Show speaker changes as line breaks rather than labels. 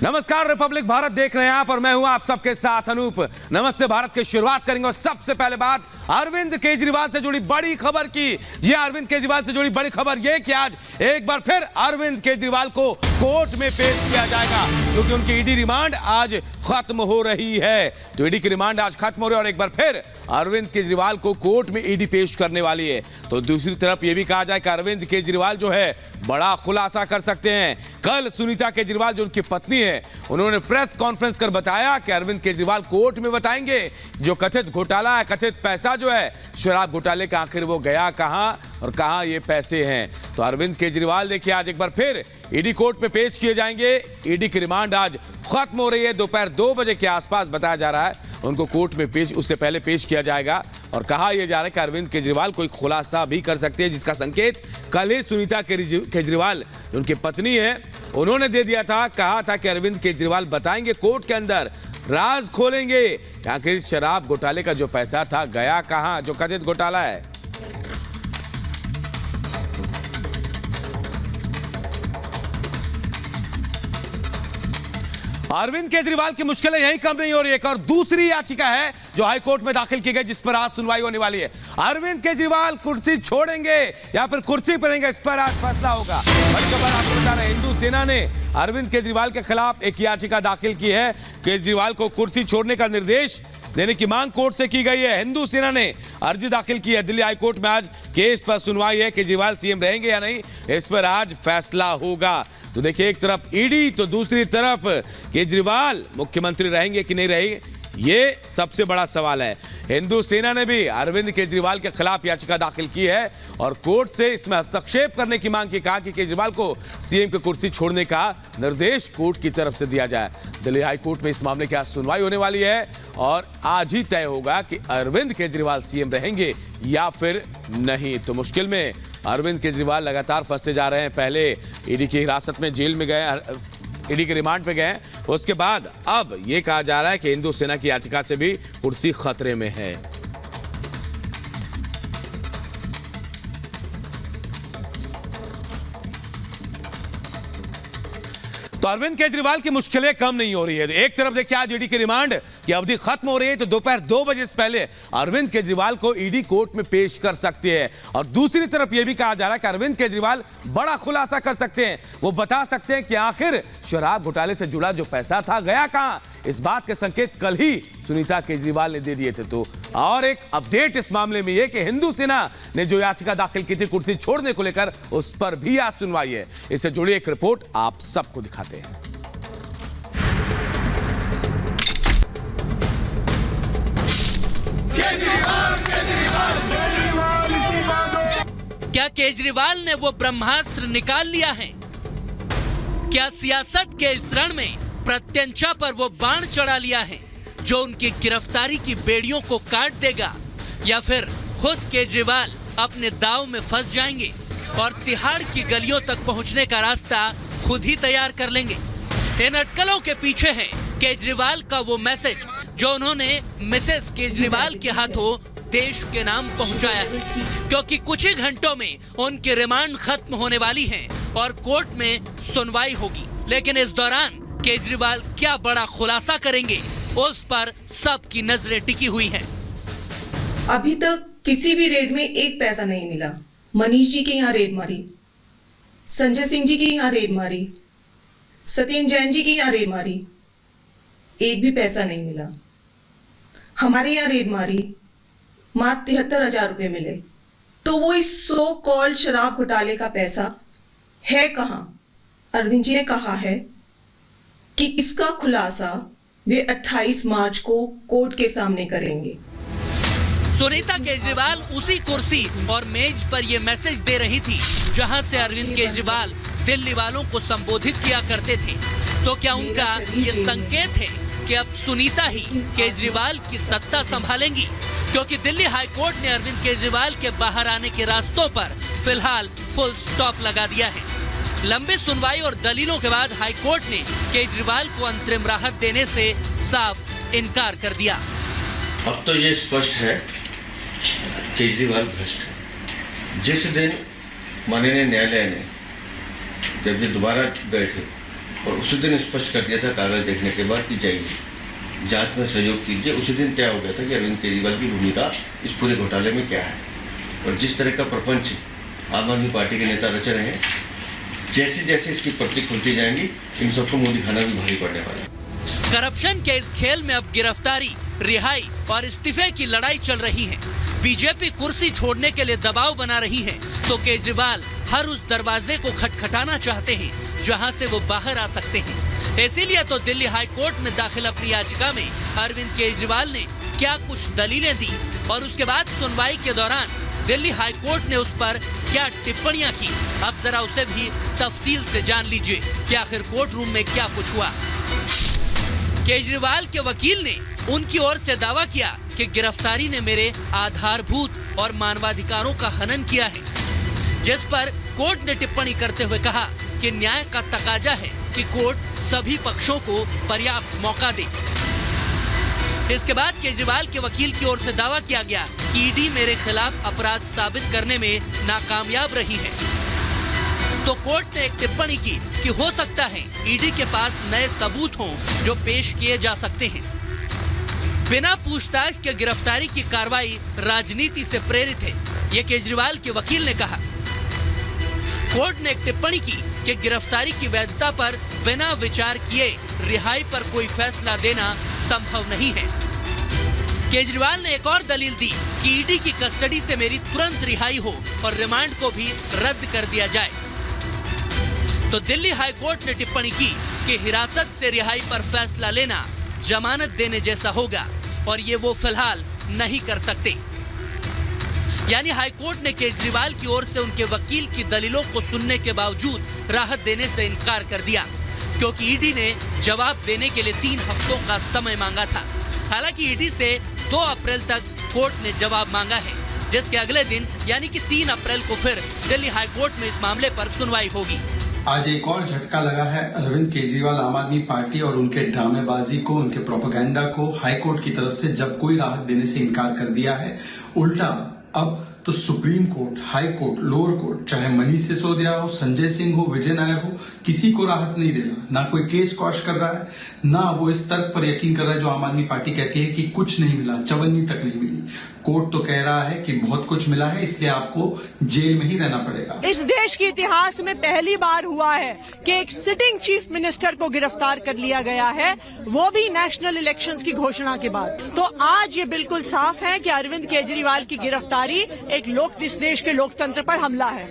नमस्कार, रिपब्लिक भारत देख रहे हैं आप और मैं हूं आप सबके साथ अनूप। नमस्ते भारत की शुरुआत करेंगे और सबसे पहले बात अरविंद केजरीवाल से जुड़ी बड़ी खबर की। जी अरविंद केजरीवाल से जुड़ी बड़ी खबर यह कि आज एक बार फिर अरविंद केजरीवाल को कोर्ट में पेश किया जाएगा क्योंकि उनकी ईडी रिमांड आज खत्म हो रही है। तो ईडी की रिमांड आज खत्म हो रही है और एक बार फिर अरविंद केजरीवाल को कोर्ट में ईडी पेश करने वाली है। तो दूसरी तरफ यह भी कहा जाए कि अरविंद केजरीवाल जो है बड़ा खुलासा कर सकते हैं। कल सुनीता केजरीवाल जो उनकी पत्नी है उन्होंने प्रेस कॉन्फ्रेंस कर बताया कि अरविंद केजरीवाल कोर्ट में बताएंगे जो कथित घोटाला है, कथित पैसा जो है शराब घोटाले का, आखिर वो गया कहां और कहां ये पैसे हैं। तो अरविंद केजरीवाल देखिए आज एक बार फिर ईडी कोर्ट में पेश किए जाएंगे। ईडी की रिमांड आज खत्म हो रही है, दोपहर 2 बजे के आसपास बताया जा रहा है उनको कोर्ट में पेश उससे पहले पेश किया जाएगा। और कहा यह जा रहा है कि अरविंद केजरीवाल कोई खुलासा भी कर सकते हैं जिसका संकेत कल ही सुनीता केजरीवाल जो उनकी पत्नी है उन्होंने दे दिया था। कहा था कि अरविंद केजरीवाल बताएंगे कोर्ट के अंदर, राज खोलेंगे कि आखिर शराब घोटाले का जो पैसा था गया कहां, जो कथित घोटाला है। अरविंद केजरीवाल की मुश्किलें यहीं कम नहीं हो रही है। एक और दूसरी याचिका है जो हाईकोर्ट में दाखिल की गई जिस पर आज सुनवाई होने वाली है। अरविंद केजरीवाल कुर्सी छोड़ेंगे या फिर कुर्सी पर रहेंगे, इस पर आज फैसला होगा। बड़ी खबर आपको बता रहे हैं, हिंदू सेना ने अरविंद केजरीवाल के खिलाफ एक याचिका दाखिल की है। केजरीवाल को कुर्सी छोड़ने का निर्देश देने की मांग कोर्ट से की गई है। हिंदू सेना ने अर्जी दाखिल की है। दिल्ली हाईकोर्ट में आज केस पर सुनवाई है। केजरीवाल सीएम रहेंगे या नहीं, इस पर आज फैसला होगा। तो देखिए एक तरफ ईडी तो दूसरी तरफ केजरीवाल मुख्यमंत्री रहेंगे कि नहीं रहेंगे, ये सबसे बड़ा सवाल है। हिंदू सेना ने भी अरविंद केजरीवाल के खिलाफ याचिका दाखिल की है और कोर्ट से इसमें हस्तक्षेप करने की मांग की। कहा कि केजरीवाल को सीएम की कुर्सी छोड़ने का निर्देश कोर्ट की तरफ से दिया जाए। दिल्ली हाईकोर्ट में इस मामले की आज सुनवाई होने वाली है और आज ही तय होगा कि अरविंद केजरीवाल सीएम रहेंगे या फिर नहीं। तो मुश्किल में अरविंद केजरीवाल लगातार फंसते जा रहे हैं। पहले ईडी की हिरासत में जेल में गए, ईडी के रिमांड पे गए, उसके बाद अब यह कहा जा रहा है कि हिंदू सेना की याचिका से भी कुर्सी खतरे में है। तो अरविंद केजरीवाल की मुश्किलें कम नहीं हो रही है। एक तरफ देखिए आज ईडी की रिमांड की अवधि खत्म हो रही है तो दोपहर 2 बजे से पहले अरविंद केजरीवाल को ईडी कोर्ट में पेश कर सकती है। और दूसरी तरफ यह भी कहा जा रहा है कि अरविंद केजरीवाल बड़ा खुलासा कर सकते हैं। वो बता सकते हैं कि आखिर शराब घोटाले से जुड़ा जो पैसा था गया कहां। इस बात के संकेत कल ही सुनीता केजरीवाल ने दे दिए थे। तो और एक अपडेट इस मामले में यह कि हिंदू सेना ने जो याचिका दाखिल की थी कुर्सी छोड़ने को लेकर, उस पर भी आज सुनवाई है। इससे जुड़ी एक रिपोर्ट आप सबको दिखाते हैं।
क्या केजरीवाल ने वो ब्रह्मास्त्र निकाल लिया है? क्या सियासत के इस रण में प्रत्यंचा पर वो बाण चढ़ा लिया है जो उनकी गिरफ्तारी की बेड़ियों को काट देगा, या फिर खुद केजरीवाल अपने दांव में फंस जाएंगे और तिहाड़ की गलियों तक पहुंचने का रास्ता खुद ही तैयार कर लेंगे? इन अटकलों के पीछे है केजरीवाल का वो मैसेज जो उन्होंने मिसेस केजरीवाल के हाथों देश के नाम पहुंचाया है, क्योंकि कुछ ही घंटों में उनकी रिमांड खत्म होने वाली है और कोर्ट में सुनवाई होगी। लेकिन इस दौरान केजरीवाल क्या बड़ा खुलासा करेंगे, उस पर सबकी नजरें टिकी हुई हैं।
अभी तक किसी भी रेड में एक पैसा नहीं मिला। मनीष जी के यहाँ रेड मारी, संजय सिंह जी के यहाँ रेड मारी, सत्येंद्र जैन जी के यहाँ रेड मारी, एक भी पैसा नहीं मिला। हमारे यहाँ रेड मारी, मात्र 73,000 रुपए मिले। तो वो इस सो कॉल्ड शराब घोटाले का पैसा है कहां? अरविंद जी ने कहा है कि इसका खुलासा वे 28 मार्च को कोर्ट के सामने करेंगे।
सुनीता केजरीवाल उसी कुर्सी और मेज पर ये मैसेज दे रही थी जहां से अरविंद केजरीवाल दिल्ली वालों को संबोधित किया करते थे। तो क्या उनका ये संकेत है कि अब सुनीता ही केजरीवाल की सत्ता संभालेंगी? क्योंकि दिल्ली हाईकोर्ट ने अरविंद केजरीवाल के बाहर आने के रास्तों पर फिलहाल फुल स्टॉप लगा दिया है। लंबी सुनवाई और दलीलों के बाद हाईकोर्ट ने केजरीवाल को अंतरिम राहत देने से साफ इनकार कर दिया।
अब तो ये स्पष्ट है केजरीवाल भ्रष्ट है। जिस दिन माननीय न्यायालय ने जब ये दोबारा गए थे और उसी दिन स्पष्ट कर दिया था कागज देखने के बाद कि जाइए जांच में सहयोग कीजिए। उसी दिन तय हो गया था कि अरविंद केजरीवाल की भूमिका इस पूरे घोटाले में क्या है और जिस तरह का प्रपंच आम आदमी पार्टी के नेता रच रहे हैं, जैसे जैसे इसकी पट्टी खुलती जाएंगी इन सबको मोदी खाना भी भारी पड़ने वाला है।
करप्शन के इस खेल में अब गिरफ्तारी, रिहाई और इस्तीफे की लड़ाई चल रही है। बीजेपी कुर्सी छोड़ने के लिए दबाव बना रही है तो केजरीवाल हर उस दरवाजे को खटखटाना चाहते हैं जहां से वो बाहर आ सकते हैं। इसीलिए तो दिल्ली हाई कोर्ट में दाखिल अपनी याचिका में अरविंद केजरीवाल ने क्या कुछ दलीलें दी और उसके बाद सुनवाई के दौरान दिल्ली हाई कोर्ट ने उस पर क्या टिप्पणियां की। अब जरा उसे भी तफसील से जान लीजिए कि आखिर कोर्ट रूम में क्या कुछ हुआ। केजरीवाल के वकील ने उनकी ओर से दावा किया कि गिरफ्तारी ने मेरे आधारभूत और मानवाधिकारों का हनन किया है, जिस पर कोर्ट ने टिप्पणी करते हुए कहा कि न्याय का तकाजा है कि कोर्ट सभी पक्षों को पर्याप्त मौका दे। इसके बाद केजरीवाल के वकील की ओर से दावा किया गया कि ईडी मेरे खिलाफ अपराध साबित करने में नाकामयाब रही है। तो कोर्ट ने एक टिप्पणी की कि हो सकता है ईडी के पास नए सबूत हों जो पेश किए जा सकते हैं। बिना पूछताछ के गिरफ्तारी की कार्रवाई राजनीति से प्रेरित है, ये केजरीवाल के वकील ने कहा। कोर्ट ने एक टिप्पणी की कि गिरफ्तारी की वैधता पर बिना विचार किए रिहाई पर कोई फैसला देना संभव नहीं है। केजरीवाल ने एक और दलील दी कि ईडी की कस्टडी से मेरी तुरंत रिहाई हो और रिमांड को भी रद्द कर दिया जाए। तो दिल्ली हाई कोर्ट ने टिप्पणी की कि हिरासत से रिहाई पर फैसला लेना जमानत देने जैसा होगा और ये वो फिलहाल नहीं कर सकते। यानी हाई कोर्ट ने केजरीवाल की ओर से उनके वकील की दलीलों को सुनने के बावजूद राहत देने से इनकार कर दिया, क्योंकि ईडी ने जवाब देने के लिए 3 हफ्तों का समय मांगा था। हालांकि ईडी से 2 अप्रैल तक कोर्ट ने जवाब मांगा है, जिसके अगले दिन यानी कि 3 अप्रैल को फिर दिल्ली हाई कोर्ट में इस मामले पर सुनवाई होगी।
आज एक और झटका लगा है अरविंद केजरीवाल आम आदमी पार्टी और उनके ड्रामेबाजी को, उनके प्रोपेगेंडा को हाई कोर्ट की तरफ से जब कोई राहत देने से इनकार कर दिया है। उल्टा अब तो supreme court, high court, lower court, चाहे मनीष सिसोदिया हो, संजय सिंह हो, विजय नायर हो, किसी को राहत नहीं दे रहा। ना कोई केस क्वॉश कर रहा है, ना वो इस तर्क पर यकीन कर रहा है जो आम आदमी पार्टी कहती है कि कुछ नहीं मिला, चवन्नी तक नहीं मिली। कोर्ट तो कह रहा है कि बहुत कुछ मिला है, इसलिए आपको जेल में ही रहना पड़ेगा।
इस देश के इतिहास में पहली बार हुआ है कि एक सिटिंग चीफ मिनिस्टर को गिरफ्तार कर लिया गया है, वो भी नेशनल इलेक्शंस की घोषणा के बाद। तो आज ये बिल्कुल साफ है कि अरविंद केजरीवाल की गिरफ्तारी एक इस देश के लोकतंत्र पर हमला है।